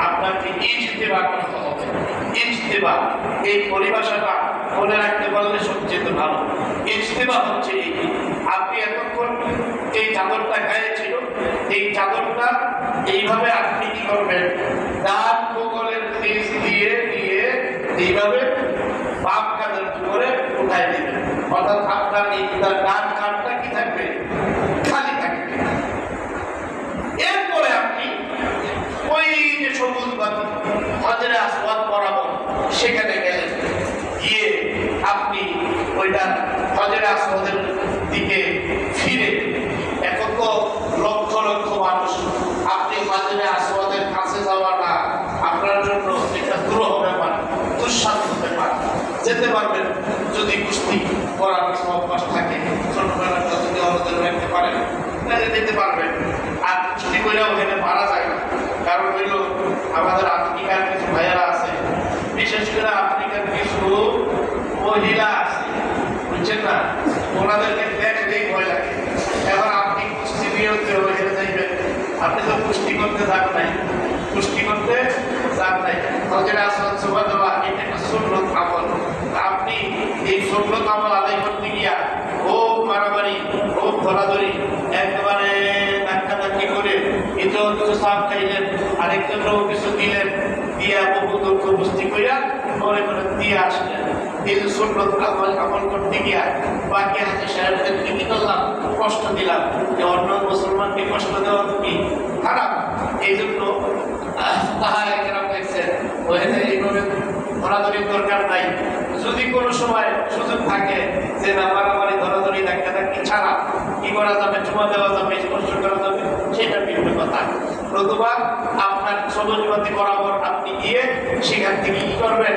আপনাকে ইজতিবা করতে হবে। ইজতিবা এই পরিভাষাটা মনে রাখতে পারলে সবচেয়ে ভালো। ইজতিবা হচ্ছে এই, আপনি এতক্ষণ এই চাদরটা গায়ে ছিল, এই চাদরটা এইভাবে আপনি কি করবেন, ডান বগলের নিচ দিয়ে দিয়ে এইভাবে বাম কাঁধের উপরে উঠাই দিবেন। অর্থাৎ আপনার এই ডান কাঁধটা কি থাকবে, খালি থাকবে। এরপরে আপনি ওই যে সবুজ বাতি হজরে আসওয়াদ বরাবর সেখানে গেলেন, গিয়ে আপনি ওইটা হজরে আসওয়াদের দিকে ফিরে, এখন তো লক্ষ লক্ষ মানুষ, আপনি হজরে আসওয়াদের কাছে যাওয়াটা আপনার জন্য একটা দুরূহ ব্যাপার, দুঃসাধ্য ব্যাপার। যেতে পারবেন যদি কুস্তি করার অভ্যাস থাকে, ছোটবেলাটা যদি অবদান রাখতে পারেন তাহলে যেতে পারবেন। আর কুস্তি করে ওখানে মারা যায় না, কারণ হইল আমাদের আফ্রিকার কিছু ভাইয়ারা আছে, বিশেষ করে আফ্রিকার কিছু মহিলা আছে, বুঝছেন না, ওনাদেরকে দেখলেই ভয় লাগে। এবার আপনি কুস্তি বিরুদ্ধে ওখানে যাইবেন, আপনি তো কুস্তি করতে যান নাই, কুস্তি করতে যান নাই, হজরে আসওয়াদ সুবহান দেওয়া এটা একটা সুন্নত আমল। আপনি এই সুন্নত আমল আদায় করতে গিয়া খুব মারামারি, খুব ধরাধরি, একেবারে ধাক্কাধাক্কি করে এটাও কিছু সাপ খাইলেন, আরেকজনও কিছু দিলেন, দিয়া বহু দুঃখ বুঝতে করিয়া মনে করে দিয়ে আসলেন। এই যে সুন্নত আমল করতে গিয়া বাকি হাতে সাহেবদেরকে কি করলাম, কষ্ট দিলাম, যে অন্য মুসলমানকে কষ্ট দেওয়া তো কি খারাপ। এই জন্য তাহারা এখানে দেখছেন ওখানে এইভাবে ধরাধরির দরকার নাই। যদি কোনো সময় সুযোগ থাকে যে না মারামারি ধরাধরি ধাক্কাধাক্কি ছাড়া কি করা যাবে, চুমা দেওয়া যাবে, স্পর্শ করা যাবে, সেটা বিভিন্ন কথা। নতুবা আপনার সবুজবাতি বরাবর আপনি গিয়ে সেখান থেকে কি করবেন,